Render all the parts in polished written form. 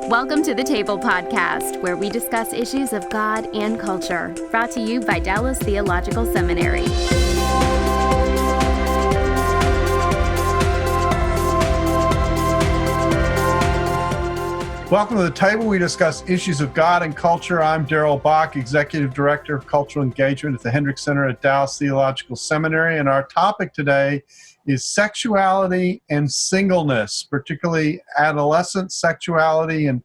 Welcome to the Table Podcast, where we discuss issues of God and culture, brought to you by Dallas Theological Seminary. Welcome to the table. We discuss issues of God and culture. I'm Darrell Bock, Executive Director of Cultural Engagement at the Hendricks Center at Dallas Theological Seminary. And our topic today is sexuality and singleness, particularly adolescent sexuality and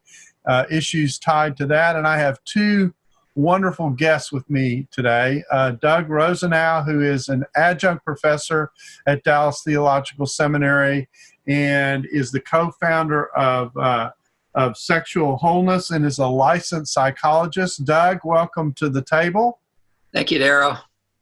issues tied to that. And I have two wonderful guests with me today. Doug Rosenau, who is an adjunct professor at Dallas Theological Seminary and is the co-founder of Sexual Wholeness and is a licensed psychologist. Doug, welcome to the table. Thank you, Darrell.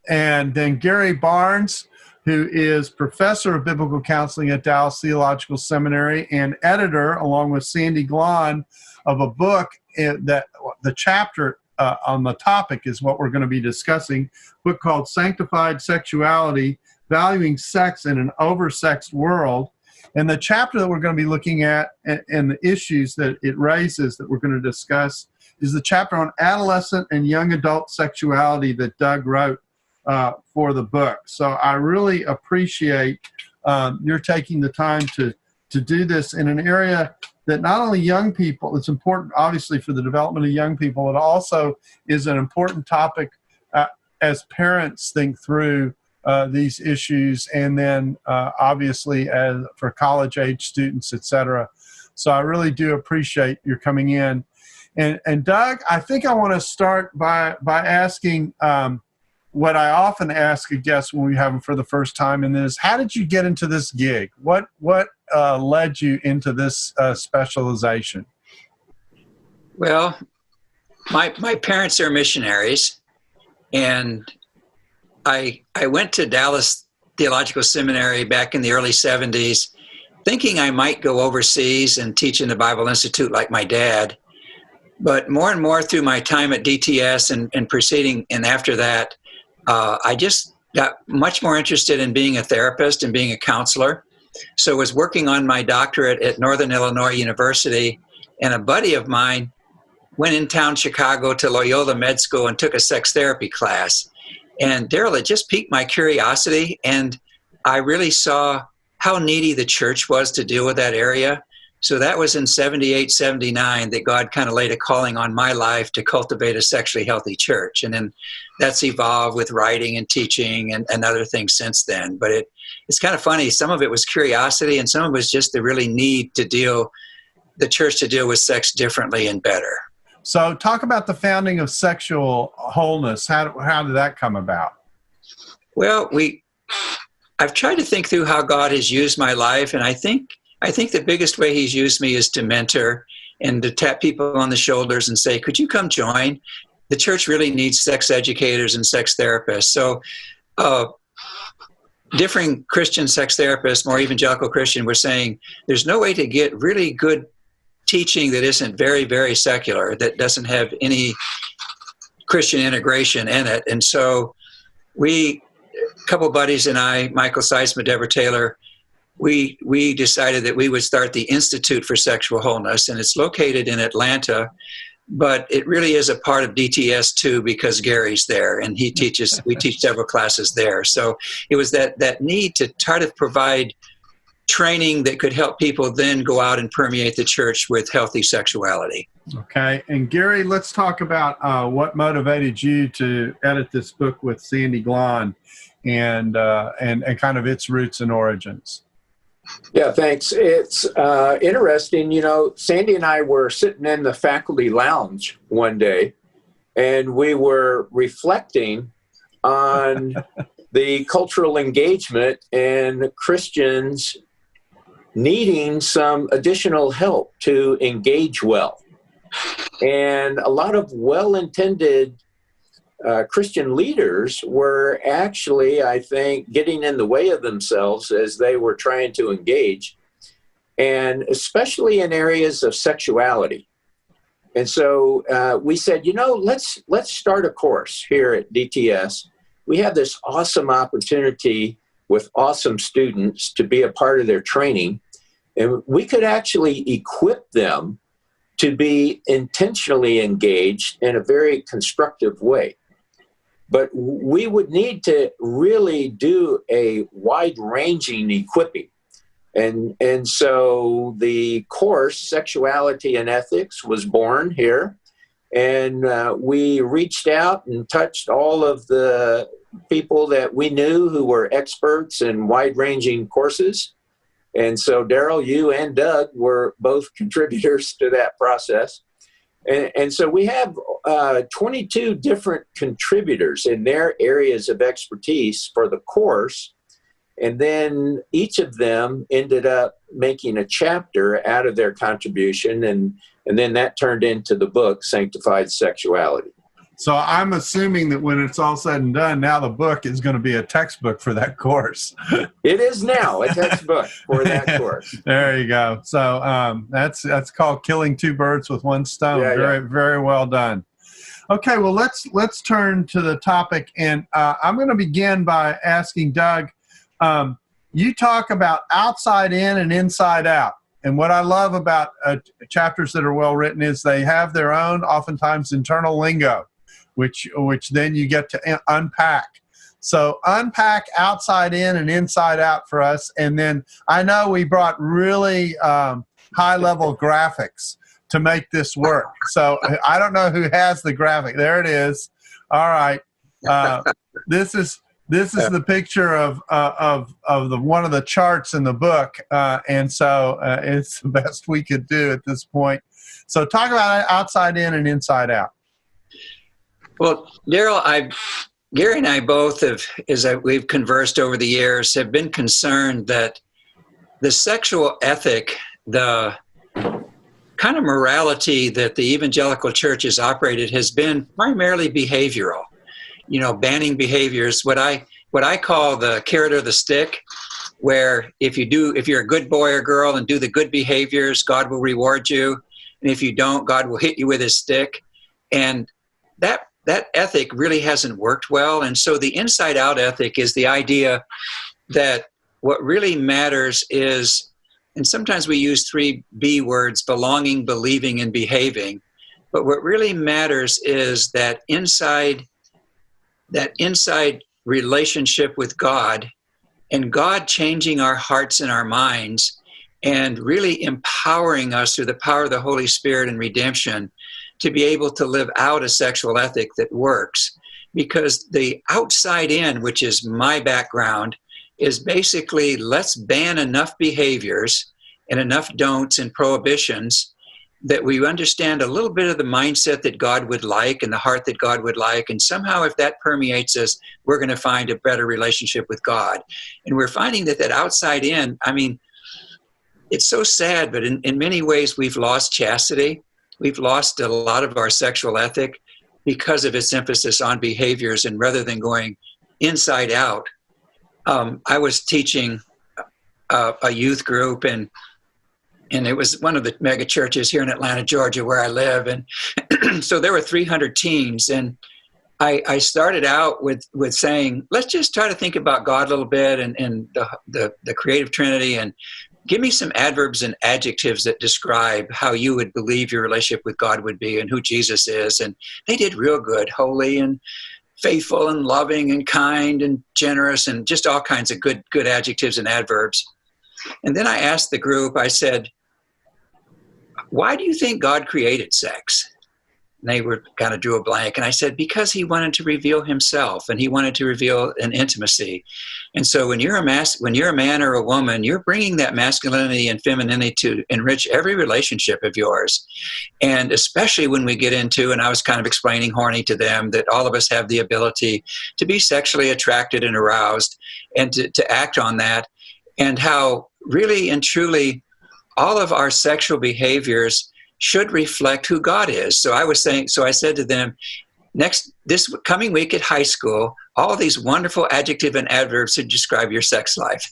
And then Gary Barnes, who is professor of biblical counseling at Dallas Theological Seminary and editor, along with Sandy Glahn, of a book that the chapter on the topic is what we're going to be discussing, a book called Sanctified Sexuality, Valuing Sex in an Oversexed World. And the chapter that we're going to be looking at and the issues that it raises that we're going to discuss is the chapter on adolescent and young adult sexuality that Doug wrote for the book. So I really appreciate your taking the time to do this in an area that not only young people, it's important obviously for the development of young people, it also is an important topic as parents think through these issues, and then obviously as for college-age students, et cetera. So I really do appreciate your coming in. And Doug, I think I want to start by asking what I often ask a guest when we have them for the first time, and that is, how did you get into this gig? What led you into this specialization? Well, my parents are missionaries, and I went to Dallas Theological Seminary back in the early 70s, thinking I might go overseas and teach in the Bible Institute like my dad. But more and more through my time at DTS and proceeding and after that, I just got much more interested in being a therapist and being a counselor. So I was working on my doctorate at Northern Illinois University, and a buddy of mine went in town Chicago to Loyola Med School and took a sex therapy class. And Darrell, it just piqued my curiosity, and I really saw how needy the church was to deal with that area. So that was in 78, 79 that God kind of laid a calling on my life to cultivate a sexually healthy church. And then that's evolved with writing and teaching and other things since then. But it's kind of funny. Some of it was curiosity, and some of it was just the really need to the church to deal with sex differently and better. So talk about the founding of Sexual Wholeness. How did that come about? Well, I've tried to think through how God has used my life, and I think the biggest way he's used me is to mentor and to tap people on the shoulders and say, could you come join? The church really needs sex educators and sex therapists. So different Christian sex therapists, more evangelical Christian, were saying there's no way to get really good teaching that isn't very, very secular, that doesn't have any Christian integration in it. And so a couple buddies and I, Michael Seisman, Deborah Taylor, we decided that we would start the Institute for Sexual Wholeness, and it's located in Atlanta, but it really is a part of DTS too, because Gary's there and we teach several classes there. So it was that need to try to provide training that could help people then go out and permeate the church with healthy sexuality. Okay. And Gary, let's talk about what motivated you to edit this book with Sandy Glahn and kind of its roots and origins. Yeah, thanks. It's interesting. You know, Sandy and I were sitting in the faculty lounge one day, and we were reflecting on the cultural engagement and Christians needing some additional help to engage well. And a lot of well-intended Christian leaders were actually, I think, getting in the way of themselves as they were trying to engage, and especially in areas of sexuality. And so we said, let's start a course here at DTS. We have this awesome opportunity with awesome students to be a part of their training, and we could actually equip them to be intentionally engaged in a very constructive way. But we would need to really do a wide-ranging equipping. And so the course, Sexuality and Ethics, was born here. And we reached out and touched all of the people that we knew who were experts in wide-ranging courses. And so Darrell, you and Doug were both contributors to that process. And so we have 22 different contributors in their areas of expertise for the course. And then each of them ended up making a chapter out of their contribution. And then that turned into the book, Sanctified Sexuality. So I'm assuming that when it's all said and done, now the book is going to be a textbook for that course. It is now a textbook for that course. There you go. So that's called killing two birds with one stone. Very well done. Okay, well let's turn to the topic, and I'm going to begin by asking Doug. You talk about outside in and inside out. And what I love about chapters that are well written is they have their own, oftentimes, internal lingo, which then you get to unpack. So unpack outside in and inside out for us. And then I know we brought really high-level graphics to make this work. So I don't know who has the graphic. There it is. All right. This is the picture of the one of the charts in the book, and so it's the best we could do at this point. So talk about outside in and inside out. Well, Darrell, Gary and I both have, as we've conversed over the years, have been concerned that the sexual ethic, the kind of morality that the evangelical church has operated, has been primarily behavioral. You know, banning behaviors, what I call the carrot or the stick, where if you're a good boy or girl and do the good behaviors, God will reward you. And if you don't, God will hit you with his stick. And that ethic really hasn't worked well. And so the inside out ethic is the idea that what really matters is, and sometimes we use 3 B words, belonging, believing, and behaving. But what really matters is that inside relationship with God, and God changing our hearts and our minds and really empowering us through the power of the Holy Spirit and redemption to be able to live out a sexual ethic that works. Because the outside in, which is my background, is basically let's ban enough behaviors and enough don'ts and prohibitions that we understand a little bit of the mindset that God would like and the heart that God would like. And somehow if that permeates us, we're going to find a better relationship with God. And we're finding that outside in, I mean, it's so sad, but in many ways we've lost chastity. We've lost a lot of our sexual ethic because of its emphasis on behaviors, and rather than going inside out. I was teaching a youth group, and it was one of the mega churches here in Atlanta, Georgia, where I live. And so there were 300 teens. And I started out with saying, let's just try to think about God a little bit and the creative Trinity, and give me some adverbs and adjectives that describe how you would believe your relationship with God would be and who Jesus is. And they did real good: holy and faithful and loving and kind and generous, and just all kinds of good adjectives and adverbs. And then I asked the group, I said, why do you think God created sex? And they were kind of drew a blank. And I said, because he wanted to reveal himself, and he wanted to reveal an intimacy. And so when you're a man or a woman, you're bringing that masculinity and femininity to enrich every relationship of yours. And especially when we get into, and I was kind of explaining horny to them, that all of us have the ability to be sexually attracted and aroused and to act on that, and how really and truly all of our sexual behaviors should reflect who God is. So I said to them, this coming week at high school, all these wonderful adjectives and adverbs to describe your sex life,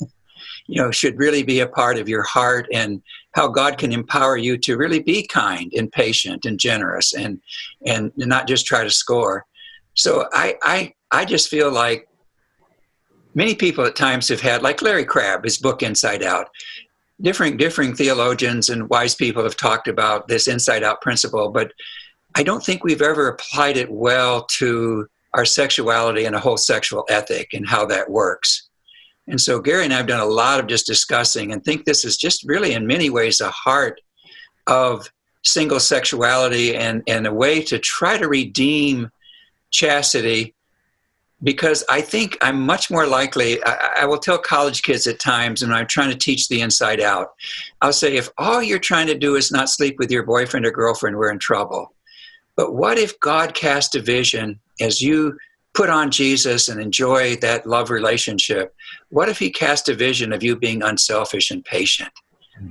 should really be a part of your heart, and how God can empower you to really be kind and patient and generous and not just try to score. So I just feel like many people at times have had, like Larry Crabb, his book Inside Out, different theologians and wise people have talked about this inside-out principle, but I don't think we've ever applied it well to our sexuality and a whole sexual ethic and how that works. And so Gary and I have done a lot of just discussing and think this is just really in many ways the heart of single sexuality and a way to try to redeem chastity, because I think I'm much more likely, I will tell college kids at times when I'm trying to teach the inside out, I'll say, if all you're trying to do is not sleep with your boyfriend or girlfriend, we're in trouble. But what if God cast a vision as you put on Jesus and enjoy that love relationship? What if he cast a vision of you being unselfish and patient?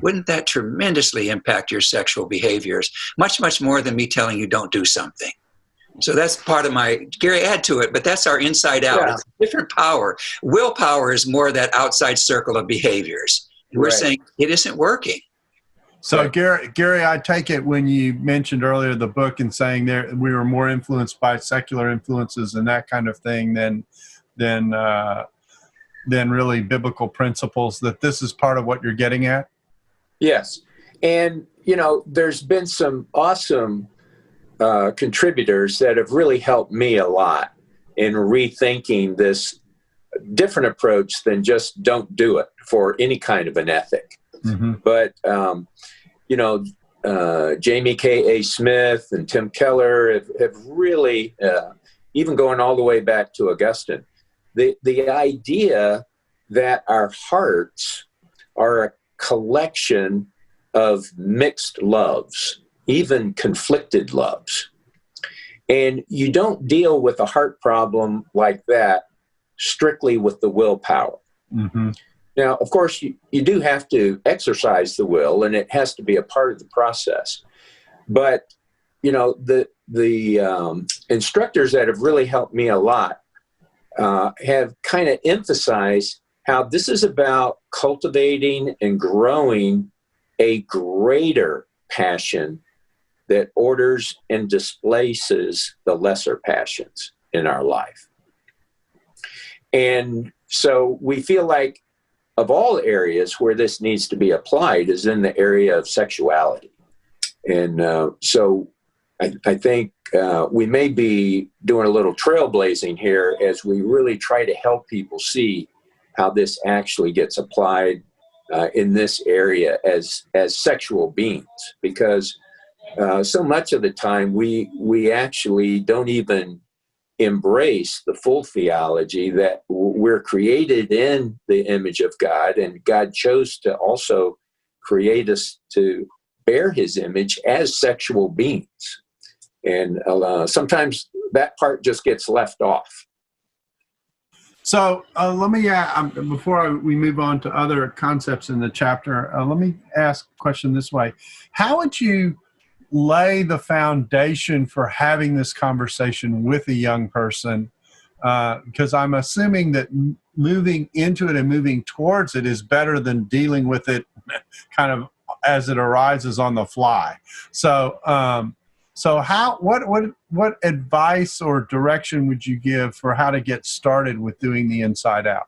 Wouldn't that tremendously impact your sexual behaviors? Much, much more than me telling you don't do something. So that's part of my, Gary, add to it, but that's our inside out. Yeah. It's a different power. Willpower is more that outside circle of behaviors. And we're saying it isn't working. So Gary, I take it when you mentioned earlier the book and saying there we were more influenced by secular influences and that kind of thing than really biblical principles, that this is part of what you're getting at? Yes. And, there's been some awesome contributors that have really helped me a lot in rethinking this different approach than just don't do it for any kind of an ethic. Mm-hmm. But, Jamie K.A. Smith and Tim Keller have really, even going all the way back to Augustine, the idea that our hearts are a collection of mixed loves, even conflicted loves. And you don't deal with a heart problem like that strictly with the willpower. Mm-hmm. Now, of course, you do have to exercise the will, and it has to be a part of the process. But, the instructors that have really helped me a lot have kind of emphasized how this is about cultivating and growing a greater passion that orders and displaces the lesser passions in our life. And so we feel like of all areas where this needs to be applied is in the area of sexuality. And so I think we may be doing a little trailblazing here as we really try to help people see how this actually gets applied in this area as sexual beings, because so much of the time we actually don't even embrace the full theology that we're created in the image of God, and God chose to also create us to bear his image as sexual beings. And sometimes that part just gets left off. So let me, before we move on to other concepts in the chapter, let me ask a question this way. How would you lay the foundation for having this conversation with a young person? Because I'm assuming that moving into it and moving towards it is better than dealing with it kind of as it arises on the fly. So what advice or direction would you give for how to get started with doing the inside out?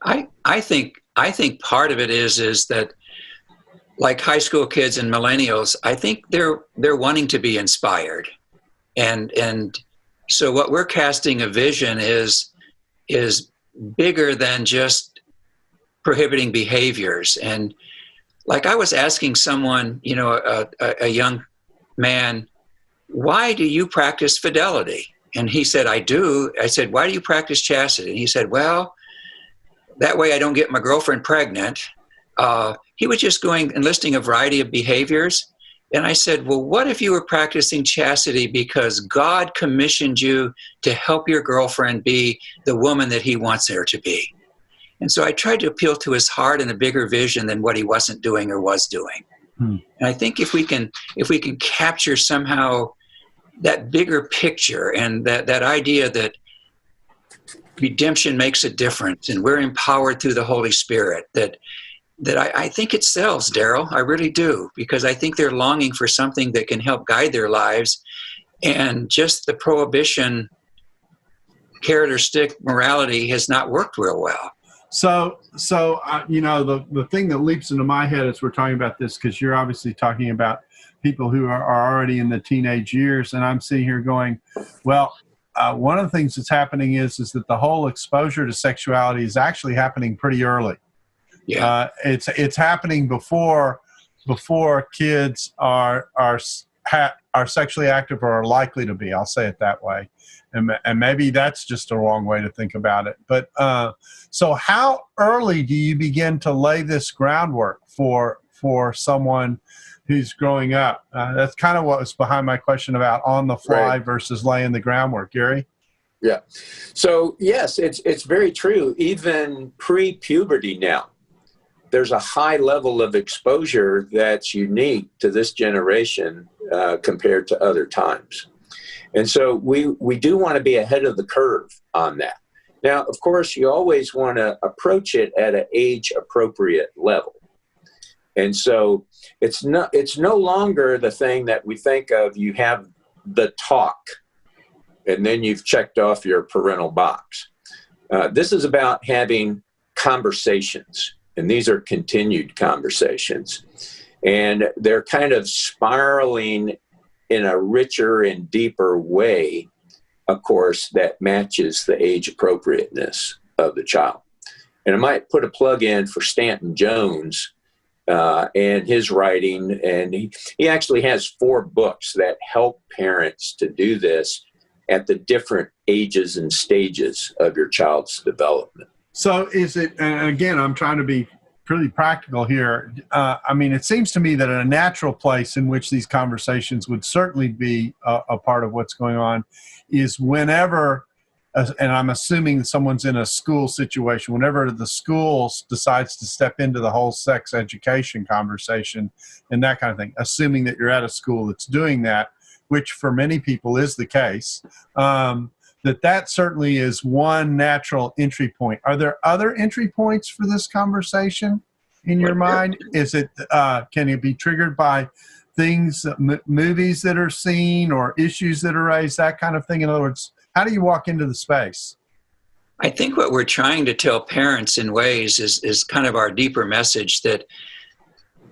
I think part of it is that, like high school kids and millennials, I think they're wanting to be inspired, and so what we're casting a vision is bigger than just prohibiting behaviors. And like I was asking someone, a young man, why do you practice fidelity? And he said, I do. I said, why do you practice chastity? And he said, well, that way I don't get my girlfriend pregnant. He was just going and listing a variety of behaviors. And I said, well, what if you were practicing chastity because God commissioned you to help your girlfriend be the woman that he wants her to be? And so I tried to appeal to his heart and a bigger vision than what he wasn't doing or was doing. And I think if we can capture somehow that bigger picture and that idea that redemption makes a difference and we're empowered through the Holy Spirit, that I think it sells, Darrell. I really do, because I think they're longing for something that can help guide their lives, and just the prohibition carrot or stick morality has not worked real well. The thing that leaps into my head as we're talking about this, because you're obviously talking about people who are already in the teenage years, and I'm sitting here going, well, one of the things that's happening is that the whole exposure to sexuality is actually happening pretty early. Yeah. It's happening before kids are sexually active or are likely to be. I'll say it that way. And maybe that's just a wrong way to think about it. But so how early do you begin to lay this groundwork for someone who's growing up? That's kind of what was behind my question about on the fly versus laying the groundwork, Gary. Yeah. So yes, it's very true. Even pre-puberty now, there's a high level of exposure that's unique to this generation compared to other times. And so we do want to be ahead of the curve on that. Now, of course, you always want to approach it at an age-appropriate level. And so it's no longer the thing that we think of, you have the talk, and then you've checked off your parental box. This is about having conversations, and these are continued conversations. And they're kind of spiraling in a richer and deeper way, of course, that matches the age appropriateness of the child. And I might put a plug in for Stanton Jones and his writing. And he actually has 4 books that help parents to do this at the different ages and stages of your child's development. So is it, and again, I'm trying to be pretty practical here. It seems to me that a natural place in which these conversations would certainly be a part of what's going on is whenever, and I'm assuming someone's in a school situation, whenever the school decides to step into the whole sex education conversation and that kind of thing, assuming that you're at a school that's doing that, which for many people is the case, that certainly is one natural entry point. Are there other entry points for this conversation in your mind? Is it can it be triggered by things, movies that are seen or issues that are raised, that kind of thing? In other words, how do you walk into the space? I think what we're trying to tell parents in ways is kind of our deeper message that,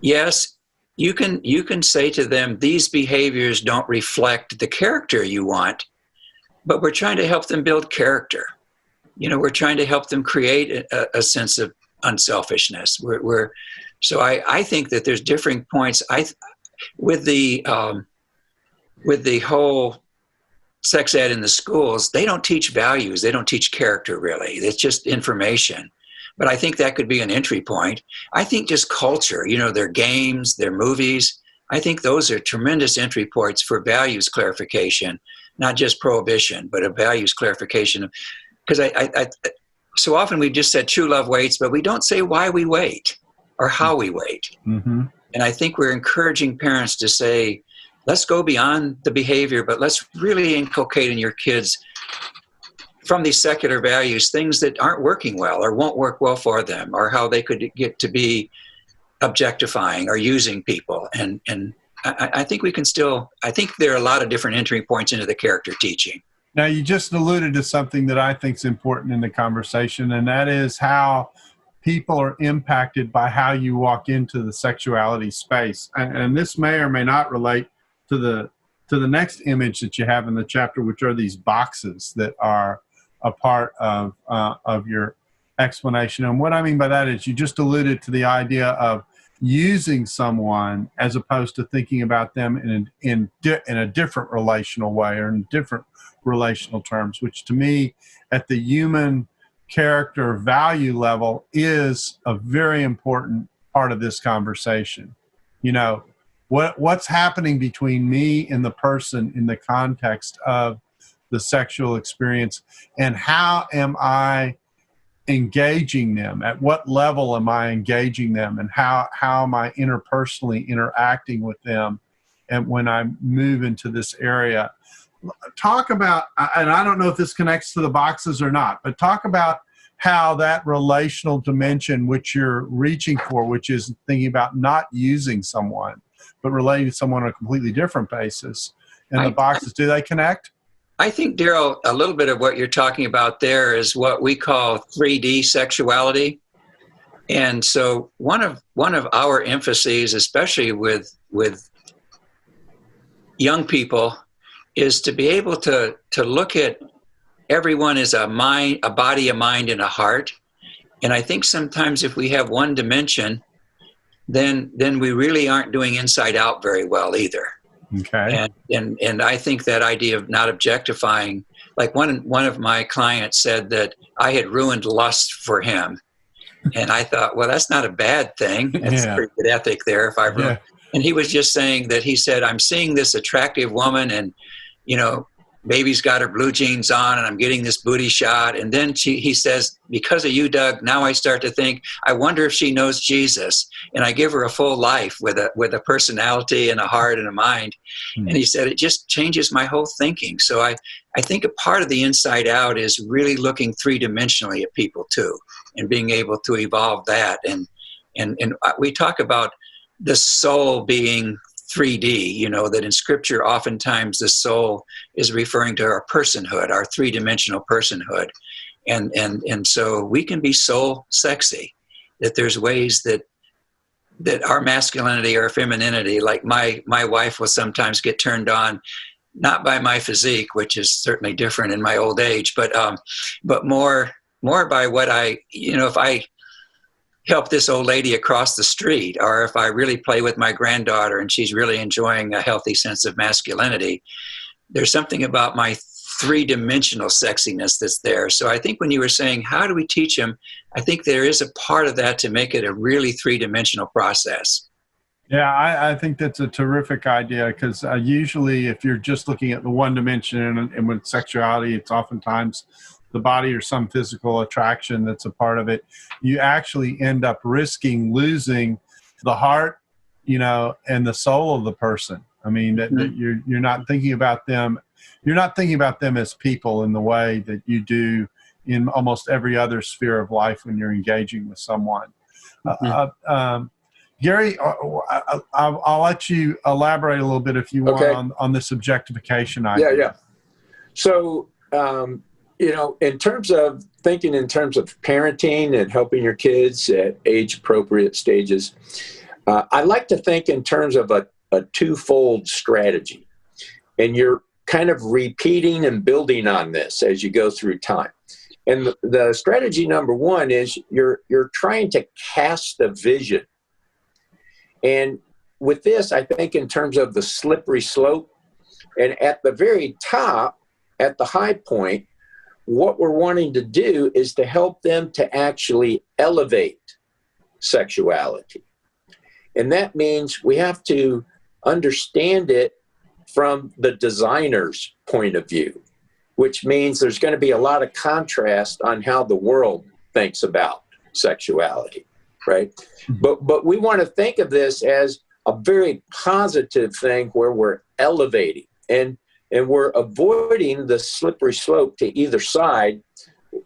yes, you can say to them, these behaviors don't reflect the character you want, but we're trying to help them build character. We're trying to help them create a sense of unselfishness. So I think that there's differing points. With the whole sex ed in the schools, they don't teach values. They don't teach character, really. It's just information. But I think that could be an entry point. I think just culture, their games, their movies, I think those are tremendous entry points for values clarification, not just prohibition, but a values clarification. Because I so often we've just said true love waits, but we don't say why we wait or how we wait. Mm-hmm. And I think we're encouraging parents to say, let's go beyond the behavior, but let's really inculcate in your kids from these secular values things that aren't working well or won't work well for them, or how they could get to be objectifying or using people. And I think we can still, I think there are a lot of different entry points into the character teaching. Now, you just alluded to something that I think is important in the conversation, and that is how people are impacted by how you walk into the sexuality space. And this may or may not relate to the next image that you have in the chapter, which are these boxes that are a part of your explanation. And what I mean by that is you just alluded to the idea of using someone as opposed to thinking about them in a different relational way or in different relational terms, which to me at the human character value level is a very important part of this conversation. What's happening between me and the person in the context of the sexual experience, and how am I engaging them? At what level am I engaging them, and how am I interpersonally interacting with them? And when I move into this area, talk about, and I don't know if this connects to the boxes or not, but talk about how that relational dimension which you're reaching for, which is thinking about not using someone, but relating to someone on a completely different basis. And the boxes, do they connect? I think, Darrell, a little bit of what you're talking about there is what we call 3D sexuality. And so one of our emphases, especially with young people, is to be able to look at everyone as a mind, a body, a mind, and a heart. And I think sometimes if we have one dimension, then we really aren't doing inside out very well either. Okay. And I think that idea of not objectifying, like one of my clients said that I had ruined lust for him. And I thought, well, that's not a bad thing. That's a pretty good ethic there. If I ruined. Yeah. And he was just saying that he said, I'm seeing this attractive woman and, you know, baby's got her blue jeans on and I'm getting this booty shot. And then he says, because of you, Doug, now I start to think, I wonder if she knows Jesus. And I give her a full life with a personality and a heart and a mind. Mm-hmm. And he said, it just changes my whole thinking. So I think a part of the inside out is really looking three-dimensionally at people too, and being able to evolve that. And we talk about the soul being 3D, you know, that in Scripture, oftentimes the soul is referring to our personhood, our three-dimensional personhood. And so we can be soul sexy, that there's ways that our masculinity or femininity, like my wife will sometimes get turned on, not by my physique, which is certainly different in my old age, but more by what if I help this old lady across the street, or if I really play with my granddaughter and she's really enjoying a healthy sense of masculinity, there's something about my three-dimensional sexiness that's there. So I think when you were saying, how do we teach them? I think there is a part of that to make it a really three-dimensional process. Yeah, I think that's a terrific idea, because usually if you're just looking at the one dimension and with sexuality, it's oftentimes the body or some physical attraction that's a part of it. You actually end up risking losing the heart, you know, and the soul of the person. I mean, that you're not thinking about them. You're not thinking about them as people in the way that you do in almost every other sphere of life when you're engaging with someone. Gary, I'll let you elaborate a little bit if you want on this objectification idea. Yeah. So, you know, in terms of thinking in terms of parenting and helping your kids at age-appropriate stages, I like to think in terms of a twofold strategy. And you're kind of repeating and building on this as you go through time. And the strategy number one is you're trying to cast a vision. And with this, I think in terms of the slippery slope, and at the very top, at the high point, what we're wanting to do is to help them to actually elevate sexuality. And that means we have to understand it from the designer's point of view, which means there's going to be a lot of contrast on how the world thinks about sexuality, right? But we want to think of this as a very positive thing where we're elevating and we're avoiding the slippery slope to either side,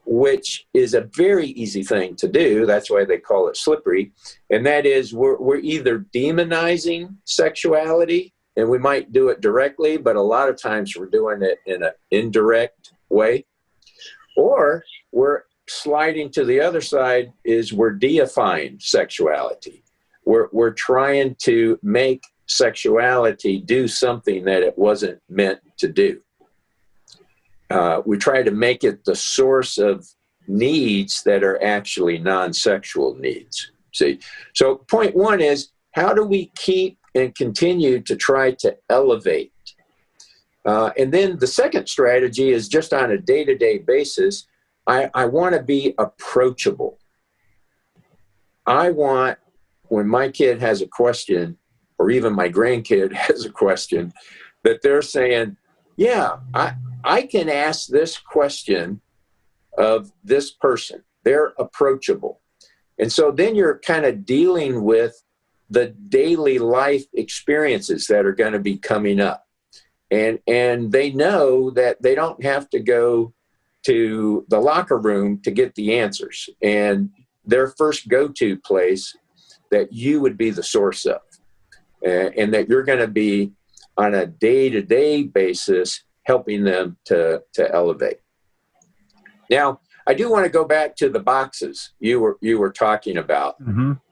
which is a very easy thing to do. That's why they call it slippery. And that is we're either demonizing sexuality, and we might do it directly, but a lot of times we're doing it in an indirect way, or we're sliding to the other side, is we're deifying sexuality. We're trying to make sexuality do something that it wasn't meant to do. We try to make it the source of needs that are actually non-sexual needs. See, so point one is, how do we keep and continue to try to elevate? And then the second strategy is just on a day-to-day basis. I want to be approachable. I want, when my kid has a question, or even my grandkid has a question, that they're saying, yeah, I can ask this question of this person. They're approachable. And so then you're kind of dealing with the daily life experiences that are going to be coming up. And they know that they don't have to go to the locker room to get the answers. And their first go-to place that you would be the source of. And that you're going to be on a day-to-day basis helping them to elevate. Now, I do want to go back to the boxes you were talking about,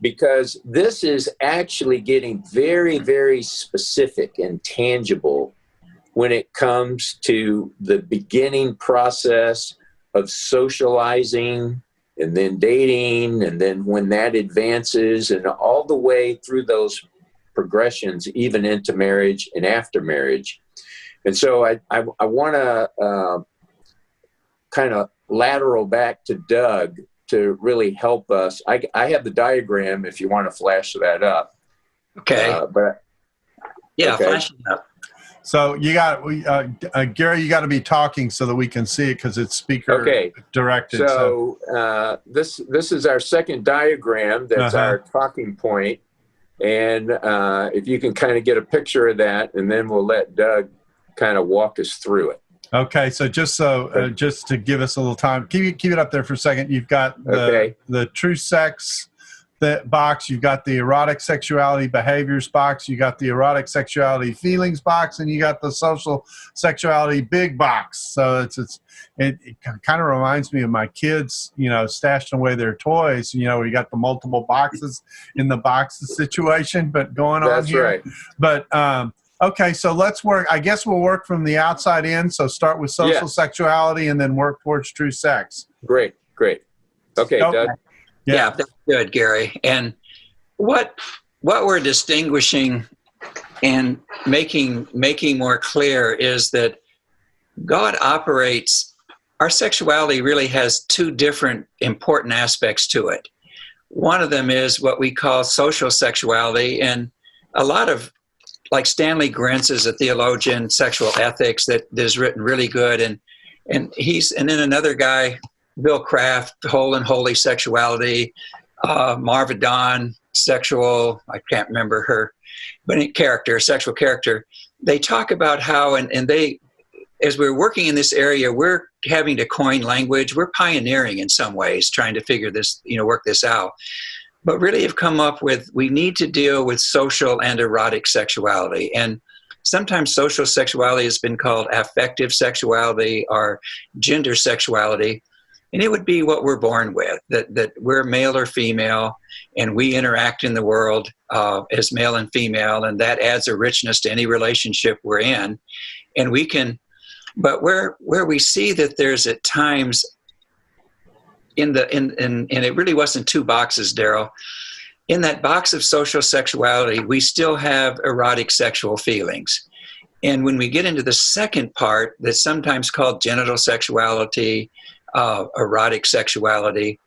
because this is actually getting very, very specific and tangible when it comes to the beginning process of socializing and then dating, and then when that advances and all the way through those progressions, even into marriage and after marriage. And so I want to kind of lateral back to Doug to really help us. I have the diagram if you want to flash that up. Okay. Okay. Flash it up. So you got, Gary, you got to be talking so that we can see it because it's speaker directed. So this is our second diagram. That's our talking point. And if you can kind of get a picture of that, and then we'll let Doug kind of walk us through it. Okay, so just to give us a little time, keep it up there for a second. You've got the true sex box, you've got the erotic sexuality behaviors box, you got the erotic sexuality feelings box, and you got the social sexuality big box. So it kind of reminds me of my kids, stashing away their toys. We got the multiple boxes in the boxes situation, but going on here. That's right. But okay, so let's work. I guess we'll work from the outside in. So start with social sexuality and then work towards true sex. Great. Okay, Doug. Yeah, that's good, Gary. And what we're distinguishing and making more clear is that God operates. Our sexuality really has two different important aspects to it. One of them is what we call social sexuality, and a lot of, like Stanley Grintz is a theologian, sexual ethics, that is written really good, and then another guy, Bill Kraft, Whole and Holy Sexuality, Marva Dawn, sexual, I can't remember her, but sexual character. They talk about how, and they, as we're working in this area, we're having to coin language. We're pioneering in some ways, trying to figure this, work this out. But really have come up with, we need to deal with social and erotic sexuality. And sometimes social sexuality has been called affective sexuality or gender sexuality. And it would be what we're born with, that we're male or female, and we interact in the world as male and female, and that adds a richness to any relationship we're in. And we can, but where we see that there's at times and it really wasn't two boxes, Darrell. In that box of social sexuality, we still have erotic sexual feelings. And when we get into the second part, that's sometimes called genital sexuality, erotic sexuality,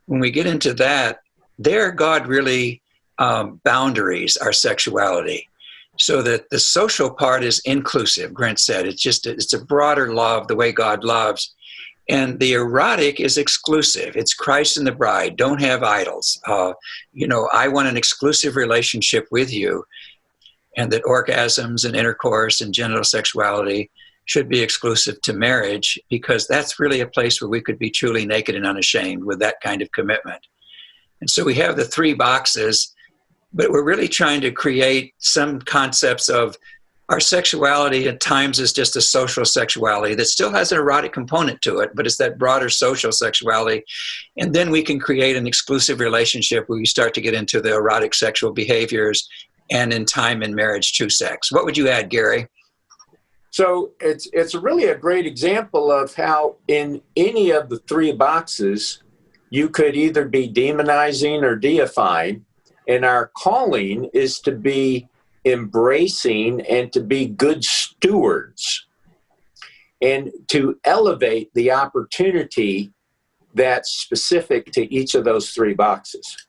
when we get into that, there God really boundaries our sexuality, so that the social part is inclusive. Grant said it's a broader love, the way God loves. And the erotic is exclusive. It's Christ and the bride. Don't have idols. I want an exclusive relationship with you, and that orgasms and intercourse and genital sexuality should be exclusive to marriage, because that's really a place where we could be truly naked and unashamed with that kind of commitment. And so we have the three boxes, but we're really trying to create some concepts of our sexuality at times is just a social sexuality that still has an erotic component to it, but it's that broader social sexuality. And then we can create an exclusive relationship where we start to get into the erotic sexual behaviors, and in time in marriage, true sex. What would you add, Gary? So it's really a great example of how in any of the three boxes, you could either be demonizing or deifying. And our calling is to be embracing and to be good stewards and to elevate the opportunity that's specific to each of those three boxes.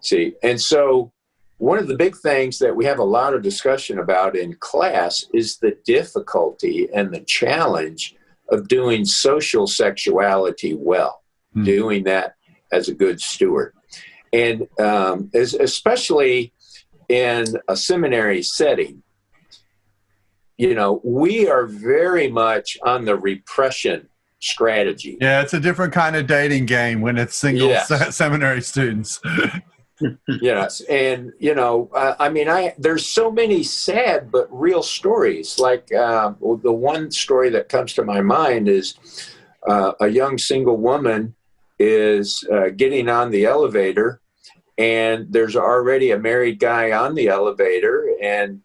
See, and so one of the big things that we have a lot of discussion about in class is the difficulty and the challenge of doing social sexuality well, doing that as a good steward. And especially in a seminary setting, we are very much on the repression strategy. Yeah, it's a different kind of dating game when it's single seminary students. Yes, and there's so many sad but real stories. Like the one story that comes to my mind is a young single woman is getting on the elevator, and there's already a married guy on the elevator, and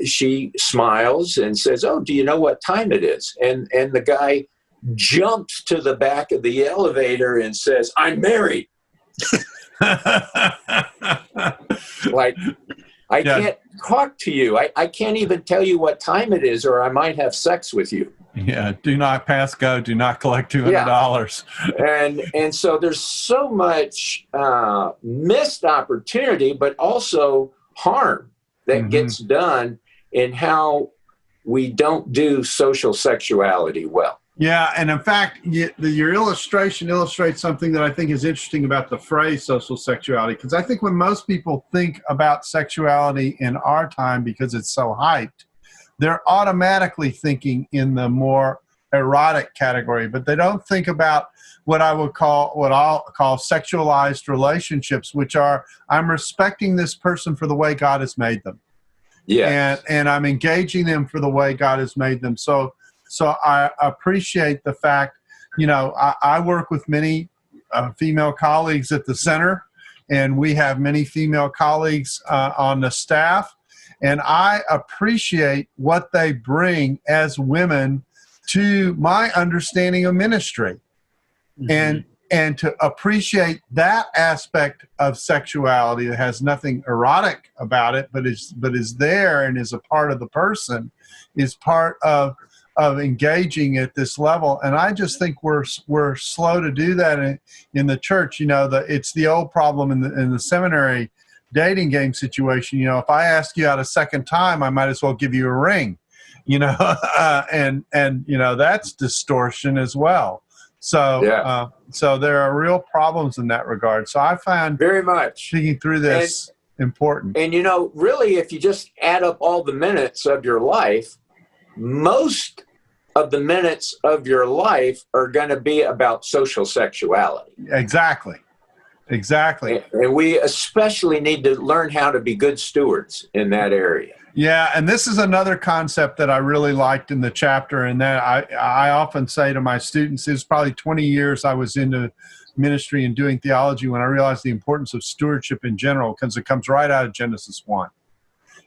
she smiles and says, "Oh, do you know what time it is?" And the guy jumps to the back of the elevator and says, "I'm married." Like, I can't talk to you. I can't even tell you what time it is, or I might have sex with you. Yeah, do not pass go. Do not collect $200. Yeah. And so there's so much missed opportunity, but also harm that gets done in how we don't do social sexuality well. Yeah, and in fact, your illustration illustrates something that I think is interesting about the phrase social sexuality, because I think when most people think about sexuality in our time, because it's so hyped, they're automatically thinking in the more erotic category, but they don't think about what I'll call sexualized relationships, which are, I'm respecting this person for the way God has made them. Yeah. And I'm engaging them for the way God has made them. So I appreciate the fact, I work with many female colleagues at the center, and we have many female colleagues on the staff. And I appreciate what they bring as women to my understanding of ministry. And to appreciate that aspect of sexuality that has nothing erotic about it, but is there and is a part of the person, is part of engaging at this level. And I just think we're slow to do that in the church. It's the old problem in the seminary dating game situation. If I ask you out a second time, I might as well give you a ring, and that's distortion as well. So, so there are real problems in that regard. So I find very much thinking through this important. And, really, if you just add up all the minutes of your life, most of the minutes of your life are going to be about social sexuality. Exactly. And we especially need to learn how to be good stewards in that area. Yeah, and this is another concept that I really liked in the chapter, and that I often say to my students, it was probably 20 years I was into ministry and doing theology when I realized the importance of stewardship in general, because it comes right out of Genesis 1.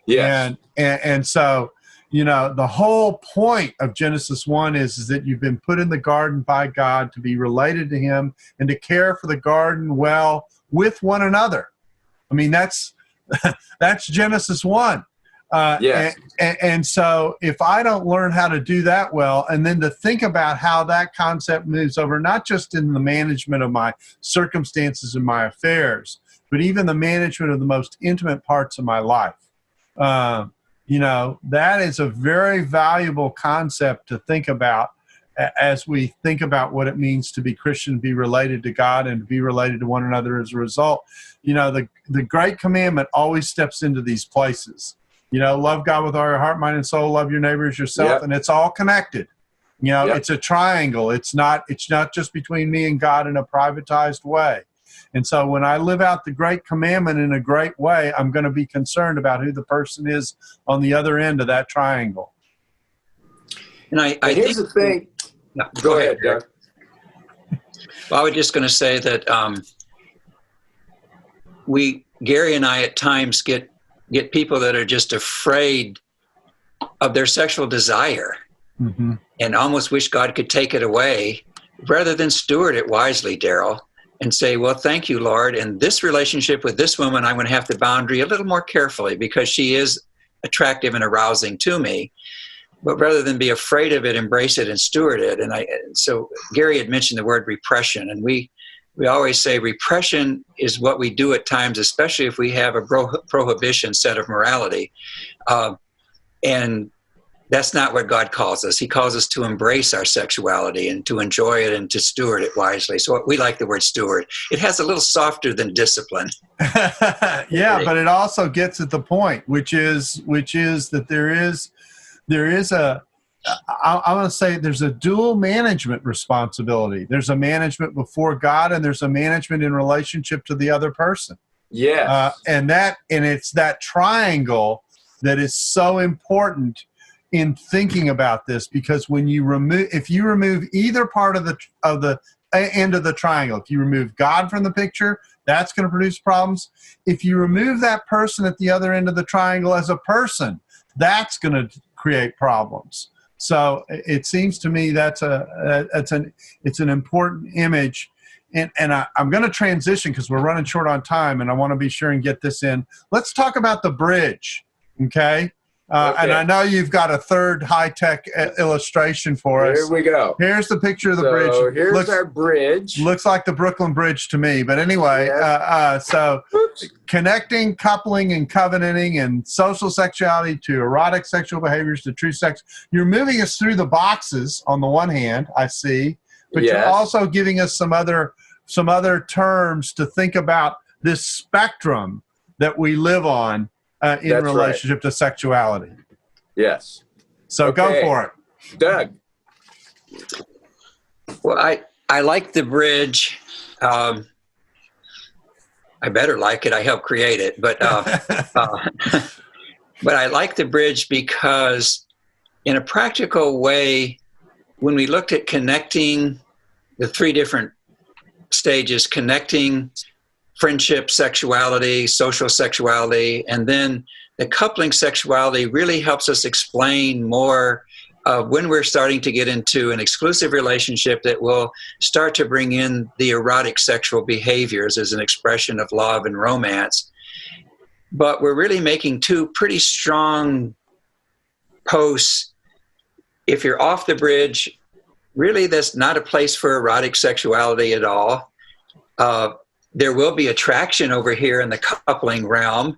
Yes. And so, the whole point of Genesis 1 is that you've been put in the garden by God to be related to him and to care for the garden well with one another. I mean, that's Genesis 1. Yes. And so if I don't learn how to do that well, and then to think about how that concept moves over, not just in the management of my circumstances and my affairs, but even the management of the most intimate parts of my life, that is a very valuable concept to think about as we think about what it means to be Christian, be related to God, and to be related to one another as a result. The Great Commandment always steps into these places. Love God with all your heart, mind, and soul. Love your neighbor as yourself, yep. And it's all connected. Yep. It's a triangle. It's not just between me and God in a privatized way. And so when I live out the Great Commandment in a great way, I'm going to be concerned about who the person is on the other end of that triangle. And here's the thing. No, go ahead, Doug. Well, I was just going to say that Gary and I at times get people that are just afraid of their sexual desire, and almost wish God could take it away, rather than steward it wisely, Darrell, and say, well, thank you, Lord. In this relationship with this woman, I'm going to have the boundary a little more carefully because she is attractive and arousing to me. But rather than be afraid of it, embrace it and steward it. And so Gary had mentioned the word repression, and we always say repression is what we do at times, especially if we have a prohibition set of morality. And that's not what God calls us. He calls us to embrace our sexuality and to enjoy it and to steward it wisely. So we like the word steward. It has a little softer than discipline. Yeah, but it also gets at the point, which is that there is I want to say there's a dual management responsibility. There's a management before God, and there's a management in relationship to the other person. Yes. And it's that triangle that is so important in thinking about this, because if you remove either part of the end of the triangle, if you remove God from the picture, that's going to produce problems. If you remove that person at the other end of the triangle as a person, that's going to create problems. So it seems to me it's an important image. And I'm going to transition because we're running short on time, and I want to be sure and get this in. Let's talk about the bridge, okay? And I know you've got a third high-tech illustration for us. Here we go. Here's the picture of the bridge. Here's our bridge. Looks like the Brooklyn Bridge to me. But anyway, Yes. Connecting, coupling, and covenanting, and social sexuality to erotic sexual behaviors to true sex. You're moving us through the boxes on the one hand, I see, but Yes. you're also giving us some other terms to think about this spectrum that we live on in That's relationship to sexuality. Yes. So Okay. go for it. Doug. Well, I like the bridge. I better like it. I helped create it, but but I like the bridge because, in a practical way, when we looked at connecting the three different stages, connecting friendship sexuality, social sexuality, and then the coupling sexuality really helps us explain more of when we're starting to get into an exclusive relationship that will start to bring in the erotic sexual behaviors as an expression of love and romance. But we're really making two pretty strong posts. If you're off the bridge, really that's not a place for erotic sexuality at all. There will be attraction over here in the coupling realm.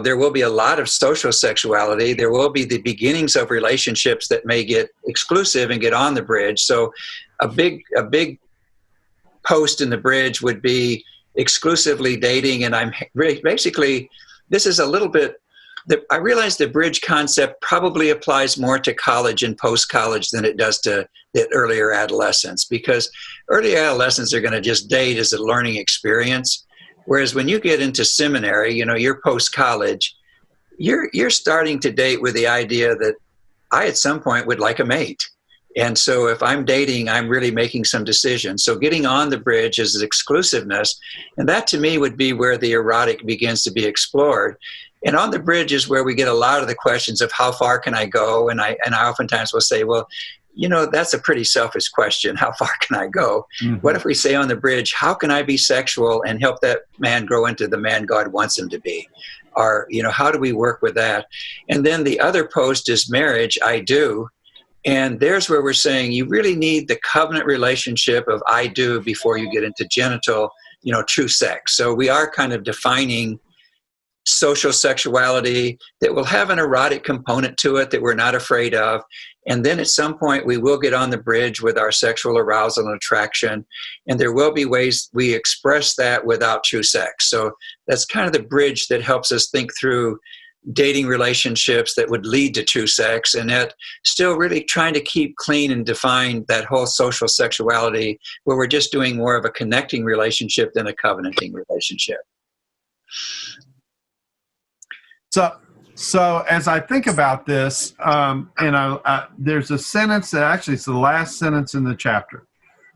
There will be a lot of social sexuality. There will be the beginnings of relationships that may get exclusive and get on the bridge. So a big post in the bridge would be exclusively dating. And I'm basically, this is a little bit, I realize the bridge concept probably applies more to college and post-college than it does to the earlier adolescence, because early adolescents are going to just date as a learning experience. Whereas when you get into seminary, you're post-college, you're starting to date with the idea that I at some point would like a mate. And so if I'm dating, I'm really making some decisions. So getting on the bridge is exclusiveness. And that to me would be where the erotic begins to be explored. And on the bridge is where we get a lot of the questions of how far can I go? And I oftentimes will say, well, that's a pretty selfish question. How far can I go? Mm-hmm. What if we say on the bridge, how can I be sexual and help that man grow into the man God wants him to be? Or, how do we work with that? And then the other post is marriage, I do. And there's where we're saying you really need the covenant relationship of I do before you get into genital, true sex. So we are kind of defining social sexuality that will have an erotic component to it that we're not afraid of. And then at some point we will get on the bridge with our sexual arousal and attraction. And there will be ways we express that without true sex. So that's kind of the bridge that helps us think through dating relationships that would lead to true sex, and yet still really trying to keep clean and define that whole social sexuality where we're just doing more of a connecting relationship than a covenanting relationship. So as I think about this, there's a sentence that actually it's the last sentence in the chapter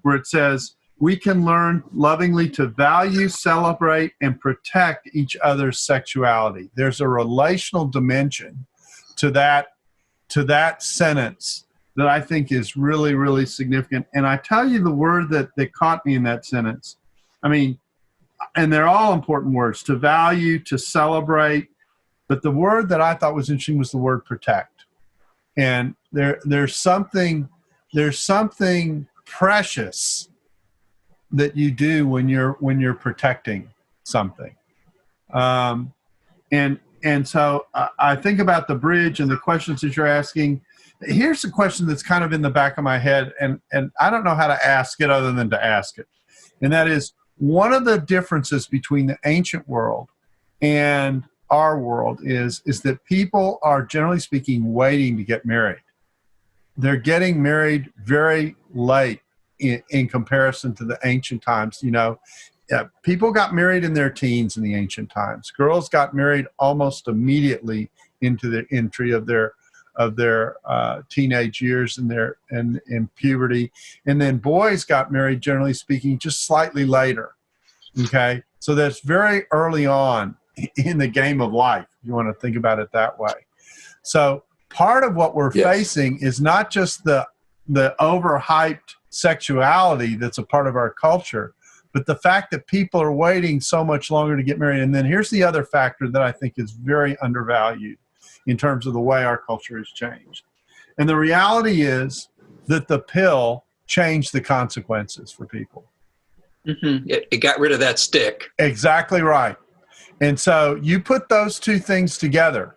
where it says, we can learn lovingly to value, celebrate, and protect each other's sexuality. There's a relational dimension to that sentence that I think is really, really significant. And I tell you the word that caught me in that sentence. And they're all important words, to value, to celebrate. But the word that I thought was interesting was the word protect. And there's something precious that you do when you're protecting something. And so I think about the bridge and the questions that you're asking. Here's a question that's kind of in the back of my head, and I don't know how to ask it other than to ask it. And that is, one of the differences between the ancient world and our world is that people are, generally speaking, waiting to get married. They're getting married very late in comparison to the ancient times. people got married in their teens in the ancient times. Girls got married almost immediately into the entry of their teenage years and in puberty, and then boys got married, generally speaking, just slightly later. Okay, so that's very early on in the game of life. You want to think about it that way. So part of what we're facing is not just the overhyped sexuality that's a part of our culture, but the fact that people are waiting so much longer to get married. And then here's the other factor that I think is very undervalued in terms of the way our culture has changed. And the reality is that the pill changed the consequences for people. Mm-hmm. It got rid of that stick. Exactly right. And so you put those two things together,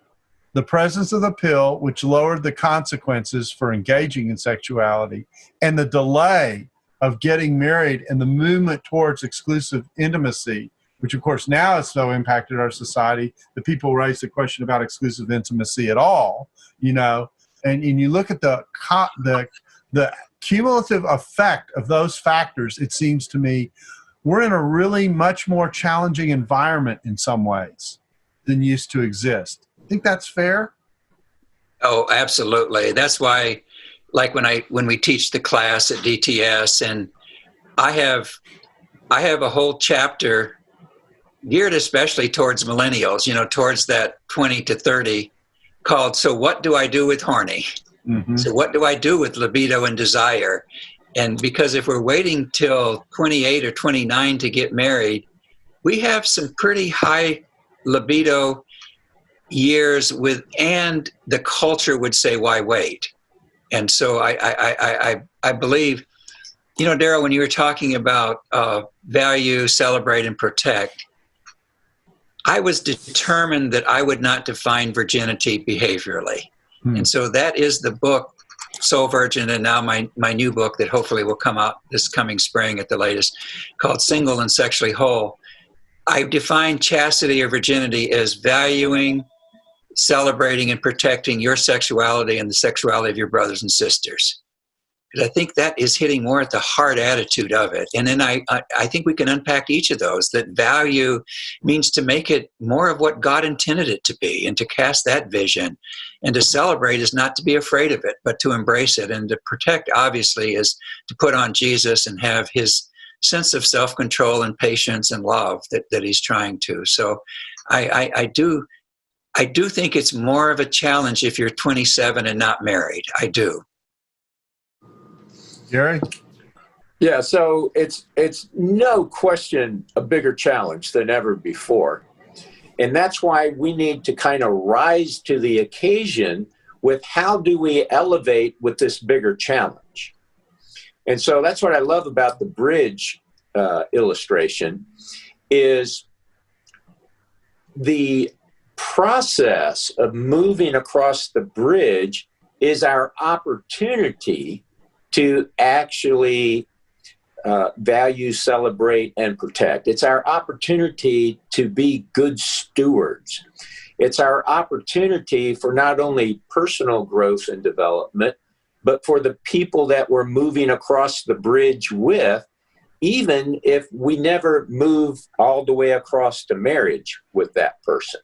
the presence of the pill, which lowered the consequences for engaging in sexuality, and the delay of getting married and the movement towards exclusive intimacy, which of course now has so impacted our society that people raise the question about exclusive intimacy at all, and you look at the cumulative effect of those factors. It seems to me we're in a really much more challenging environment in some ways than used to exist. Think that's fair? Oh, absolutely. That's why, like when we teach the class at DTS, and I have a whole chapter geared especially towards millennials, towards that 20 to 30, called "So What Do I Do with Horny?" Mm-hmm. So what do I do with libido and desire? And because if we're waiting till 28 or 29 to get married, we have some pretty high libido years and the culture would say, why wait? And so I believe, Darrell, when you were talking about value, celebrate, and protect, I was determined that I would not define virginity behaviorally. And so that is the book, Soul Virgin, and now my new book that hopefully will come out this coming spring at the latest, called Single and Sexually Whole. I define chastity or virginity as valuing, celebrating, and protecting your sexuality and the sexuality of your brothers and sisters. Because I think that is hitting more at the heart attitude of it. And then I think we can unpack each of those. That value means to make it more of what God intended it to be and to cast that vision. And to celebrate is not to be afraid of it, but to embrace it. And to protect, obviously, is to put on Jesus and have his sense of self-control and patience and love that he's trying to. So I do think it's more of a challenge if you're 27 and not married. I do. Gary? Yeah, so it's no question a bigger challenge than ever before. And that's why we need to kind of rise to the occasion with how do we elevate with this bigger challenge. And so that's what I love about the bridge illustration is the process of moving across the bridge is our opportunity to actually value, celebrate, and protect. It's our opportunity to be good stewards. It's our opportunity for not only personal growth and development, but for the people that we're moving across the bridge with, even if we never move all the way across to marriage with that person.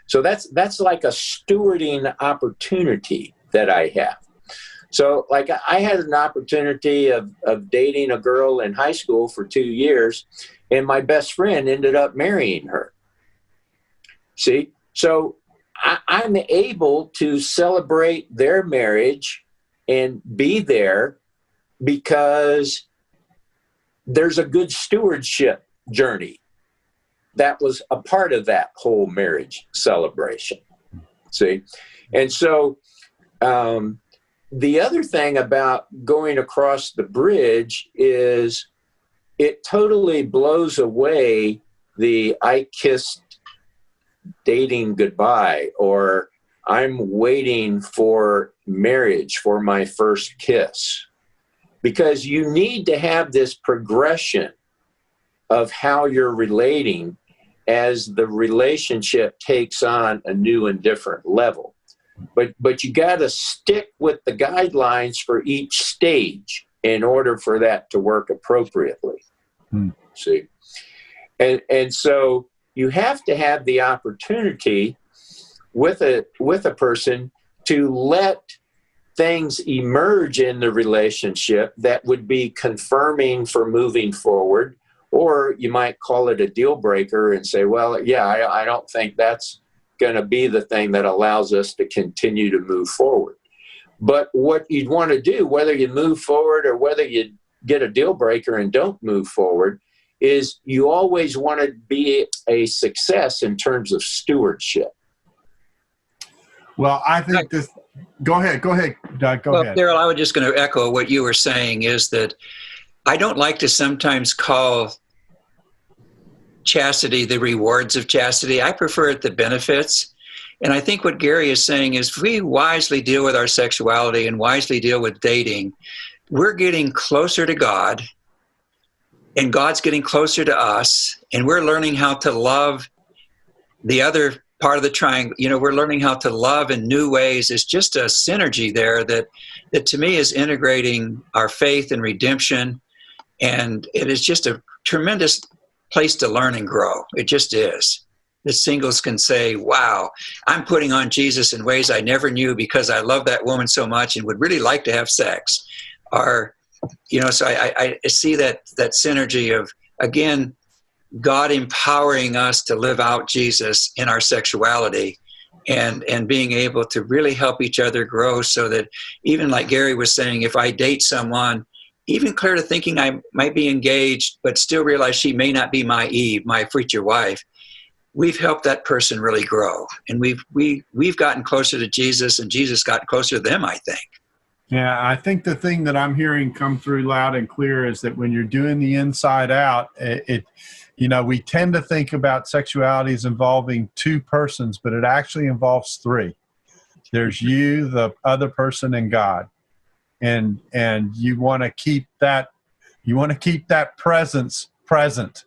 So that's like a stewarding opportunity that I have. So like I had an opportunity of dating a girl in high school for 2 years, and my best friend ended up marrying her. See, so I'm able to celebrate their marriage and be there because there's a good stewardship journey that was a part of that whole marriage celebration. See, and so the other thing about going across the bridge is it totally blows away the I kissed dating goodbye, or I'm waiting for marriage for my first kiss. Because you need to have this progression of how you're relating as the relationship takes on a new and different level. But you got to stick with the guidelines for each stage in order for that to work appropriately. See? And so you have to have the opportunity with a person to let things emerge in the relationship that would be confirming for moving forward, or you might call it a deal breaker and say, well, yeah, I don't think that's going to be the thing that allows us to continue to move forward. But what you'd want to do, whether you move forward or whether you get a deal breaker and don't move forward, is you always want to be a success in terms of stewardship. Well, I think this. Go ahead, Doug. Go ahead. Darrell, I was just going to echo what you were saying, is that I don't like to sometimes call chastity the rewards of chastity. I prefer it the benefits. And I think what Gary is saying is, if we wisely deal with our sexuality and wisely deal with dating, we're getting closer to God, and God's getting closer to us, and we're learning how to love the other part of the triangle. We're learning how to love in new ways. It's just a synergy there that to me is integrating our faith and redemption. And it is just a tremendous place to learn and grow. It just is. The singles can say, wow, I'm putting on Jesus in ways I never knew because I love that woman so much and would really like to have sex. Or, so I see that synergy of, again, God empowering us to live out Jesus in our sexuality and being able to really help each other grow, so that even like Gary was saying, if I date someone, even clear to thinking I might be engaged, but still realize she may not be my Eve, my future wife, we've helped that person really grow. And we've gotten closer to Jesus, and Jesus got closer to them, I think. Yeah, I think the thing that I'm hearing come through loud and clear is that when you're doing the inside out, we tend to think about sexuality as involving two persons, but it actually involves three. There's you, the other person, and God. And you want to keep that presence present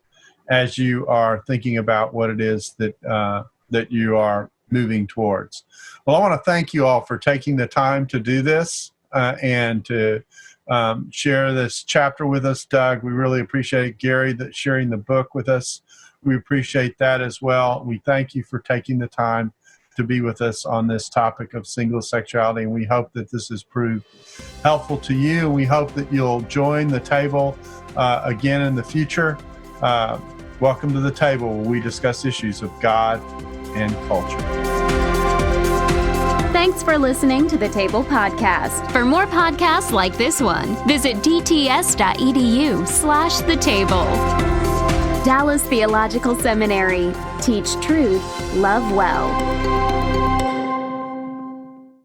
as you are thinking about what it is that you are moving towards. Well, I want to thank you all for taking the time to do this and to share this chapter with us, Doug. We really appreciate Gary sharing the book with us. We appreciate that as well. We thank you for taking the time to be with us on this topic of single sexuality, and we hope that this has proved helpful to you. We hope that you'll join the table again in the future. Welcome to the table, where we discuss issues of God and culture. Thanks for listening to the Table Podcast. For more podcasts like this one, visit dts.edu/the table. Dallas Theological Seminary. Teach truth, love well.